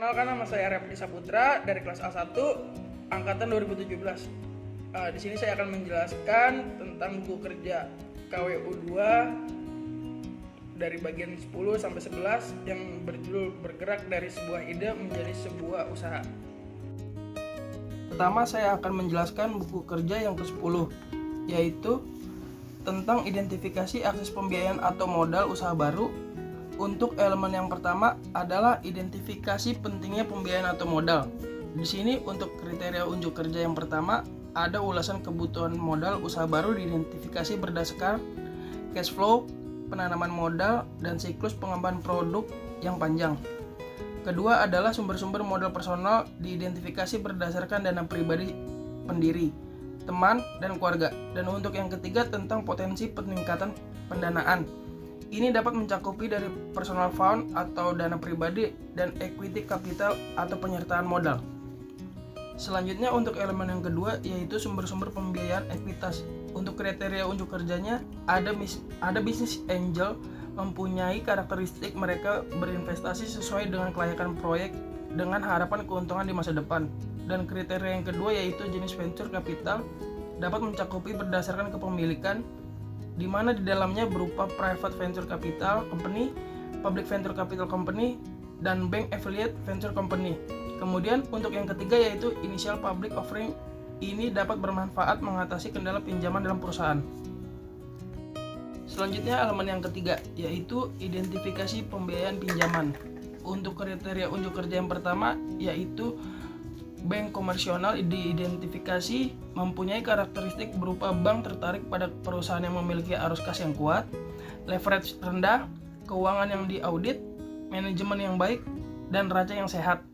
Kenalkan, nama saya Repdi Saputra dari kelas A1 angkatan 2017. Di sini saya akan menjelaskan tentang buku kerja KWU 2 dari bagian 10 sampai 11 yang berjudul Bergerak dari sebuah ide menjadi sebuah usaha. Pertama, saya akan menjelaskan buku kerja yang ke-10, yaitu tentang identifikasi akses pembiayaan atau modal usaha baru. Untuk elemen yang pertama adalah identifikasi pentingnya pembiayaan atau modal. Di sini untuk kriteria unjuk kerja yang pertama ada ulasan kebutuhan modal usaha baru diidentifikasi berdasarkan cash flow, penanaman modal, dan siklus pengembangan produk yang panjang. Kedua adalah sumber-sumber modal personal diidentifikasi berdasarkan dana pribadi pendiri, teman, dan keluarga. Dan untuk yang ketiga tentang potensi peningkatan pendanaan. Ini dapat mencakupi dari personal fund atau dana pribadi dan equity capital atau penyertaan modal. Selanjutnya untuk elemen yang kedua yaitu sumber-sumber pembiayaan ekuitas. Untuk kriteria unjuk kerjanya ada business angel mempunyai karakteristik mereka berinvestasi sesuai dengan kelayakan proyek dengan harapan keuntungan di masa depan. Dan kriteria yang kedua yaitu jenis venture capital dapat mencakupi berdasarkan kepemilikan di mana di dalamnya berupa private venture capital company, public venture capital company, dan bank affiliate venture company. Kemudian untuk yang ketiga yaitu initial public offering, ini dapat bermanfaat mengatasi kendala pinjaman dalam perusahaan. Selanjutnya elemen yang ketiga yaitu identifikasi pembiayaan pinjaman. Untuk kriteria unjuk kerja yang pertama yaitu bank komersional diidentifikasi mempunyai karakteristik berupa bank tertarik pada perusahaan yang memiliki arus kas yang kuat, leverage rendah, keuangan yang diaudit, manajemen yang baik, dan raca yang sehat.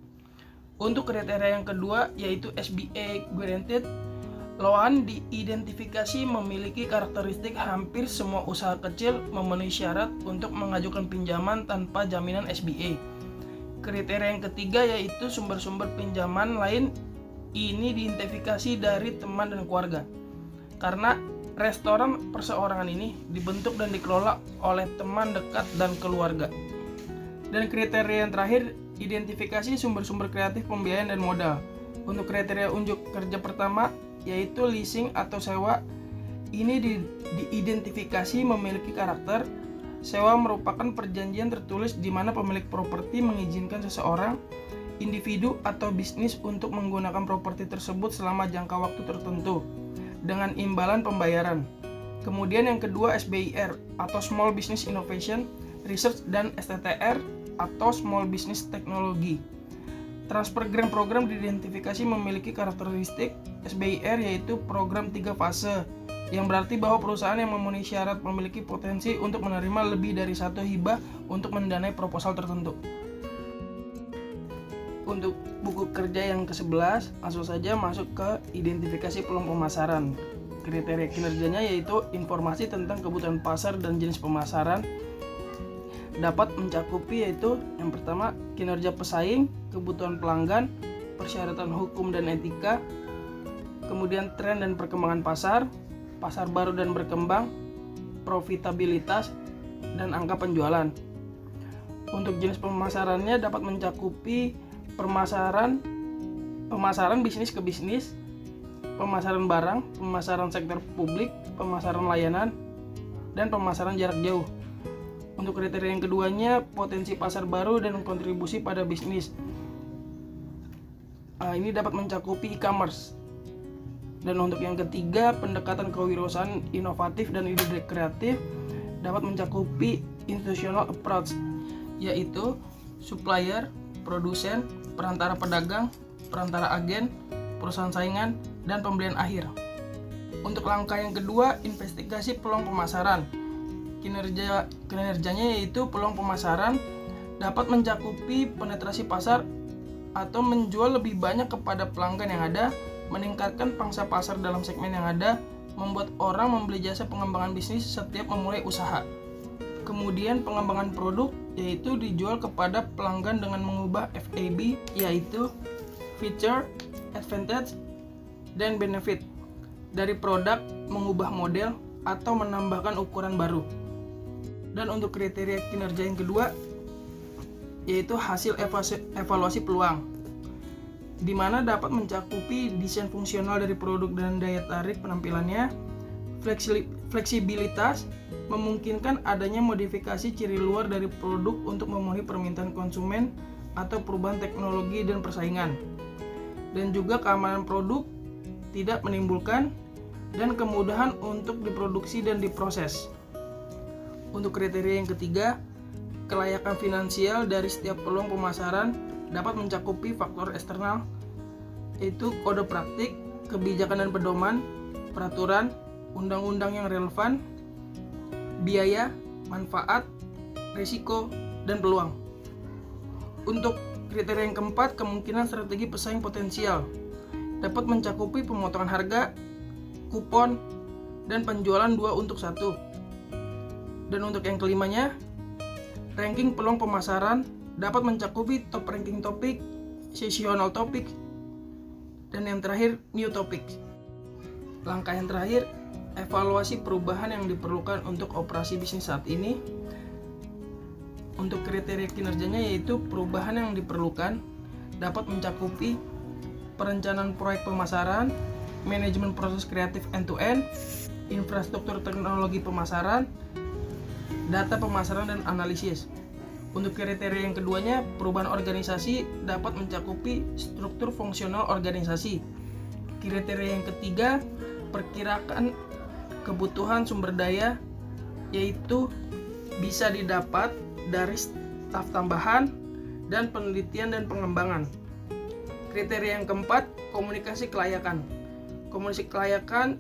Untuk kriteria yang kedua yaitu SBA guaranteed, loan diidentifikasi memiliki karakteristik hampir semua usaha kecil memenuhi syarat untuk mengajukan pinjaman tanpa jaminan SBA. Kriteria yang ketiga yaitu sumber-sumber pinjaman lain ini diidentifikasi dari teman dan keluarga. Karena restoran perseorangan ini dibentuk dan dikelola oleh teman dekat dan keluarga. Dan kriteria yang terakhir, identifikasi sumber-sumber kreatif pembiayaan dan modal. Untuk kriteria unjuk kerja pertama yaitu leasing atau sewa, ini diidentifikasi memiliki karakter sewa merupakan perjanjian tertulis di mana pemilik properti mengizinkan seseorang, individu, atau bisnis untuk menggunakan properti tersebut selama jangka waktu tertentu dengan imbalan pembayaran. Kemudian yang kedua SBIR atau Small Business Innovation Research dan STTR atau Small Business Technology. Transfer grant program diidentifikasi memiliki karakteristik SBIR yaitu program 3 fase, yang berarti bahwa perusahaan yang memenuhi syarat memiliki potensi untuk menerima lebih dari satu hibah untuk mendanai proposal tertentu. Untuk buku kerja yang ke-11, langsung saja masuk ke identifikasi peluang pemasaran. Kriteria kinerjanya yaitu informasi tentang kebutuhan pasar dan jenis pemasaran. Dapat mencakupi yaitu yang pertama kinerja pesaing, kebutuhan pelanggan, persyaratan hukum dan etika, kemudian tren dan perkembangan pasar, pasar baru dan berkembang, profitabilitas, dan angka penjualan. Untuk jenis pemasarannya dapat mencakupi pemasaran bisnis ke bisnis, pemasaran barang, pemasaran sektor publik, pemasaran layanan, dan pemasaran jarak jauh. Untuk kriteria yang keduanya, potensi pasar baru dan kontribusi pada bisnis. Ini dapat mencakupi e-commerce. Dan untuk yang ketiga, pendekatan kewirausahaan inovatif dan ide kreatif dapat mencakupi institutional approach, yaitu supplier, produsen, perantara pedagang, perantara agen, perusahaan saingan, dan pembelian akhir. Untuk langkah yang kedua, investigasi peluang pemasaran. Kinerjanya yaitu peluang pemasaran dapat mencakupi penetrasi pasar atau menjual lebih banyak kepada pelanggan yang ada, meningkatkan pangsa pasar dalam segmen yang ada, membuat orang membeli jasa pengembangan bisnis setiap memulai usaha. Kemudian pengembangan produk yaitu dijual kepada pelanggan dengan mengubah FAB yaitu feature, advantage, dan benefit dari produk, mengubah model atau menambahkan ukuran baru. Dan untuk kriteria kinerja yang kedua yaitu hasil evaluasi peluang, di mana dapat mencakupi desain fungsional dari produk dan daya tarik penampilannya. Fleksibilitas memungkinkan adanya modifikasi ciri luar dari produk untuk memenuhi permintaan konsumen atau perubahan teknologi dan persaingan. Dan juga keamanan produk tidak menimbulkan dan kemudahan untuk diproduksi dan diproses. Untuk kriteria yang ketiga, kelayakan finansial dari setiap peluang pemasaran dapat mencakupi faktor eksternal, yaitu kode praktik, kebijakan dan pedoman, peraturan, undang-undang yang relevan, biaya, manfaat, risiko, dan peluang. Untuk kriteria yang keempat, kemungkinan strategi pesaing potensial dapat mencakupi pemotongan harga, kupon, dan penjualan 2 untuk 1. Dan untuk yang kelimanya, ranking peluang pemasaran dapat mencakupi top ranking topik, seasonal topik, dan yang terakhir new topic. Langkah yang terakhir, evaluasi perubahan yang diperlukan untuk operasi bisnis saat ini. Untuk kriteria kinerjanya yaitu perubahan yang diperlukan dapat mencakupi perencanaan proyek pemasaran, manajemen proses kreatif end-to-end, infrastruktur teknologi pemasaran, data pemasaran dan analisis. Untuk kriteria yang keduanya, perubahan organisasi dapat mencakupi struktur fungsional organisasi. Kriteria yang ketiga, perkiraan kebutuhan sumber daya, yaitu bisa didapat dari staf tambahan dan penelitian dan pengembangan. Kriteria yang keempat, komunikasi kelayakan. Komunikasi kelayakan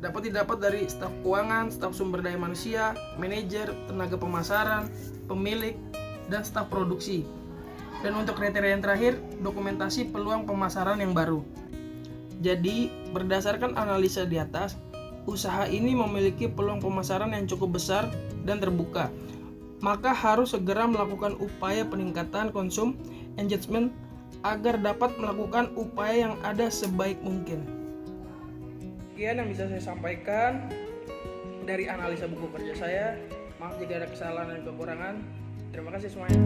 dapat didapat dari staf keuangan, staf sumber daya manusia, manajer, tenaga pemasaran, pemilik, dan staf produksi. Dan untuk kriteria yang terakhir, dokumentasi peluang pemasaran yang baru. Jadi, berdasarkan analisa di atas, usaha ini memiliki peluang pemasaran yang cukup besar dan terbuka. Maka harus segera melakukan upaya peningkatan engagement agar dapat melakukan upaya yang ada sebaik mungkin. Sekian yang bisa saya sampaikan dari analisa buku kerja saya. Maaf jika ada kesalahan dan kekurangan. Terima kasih semuanya.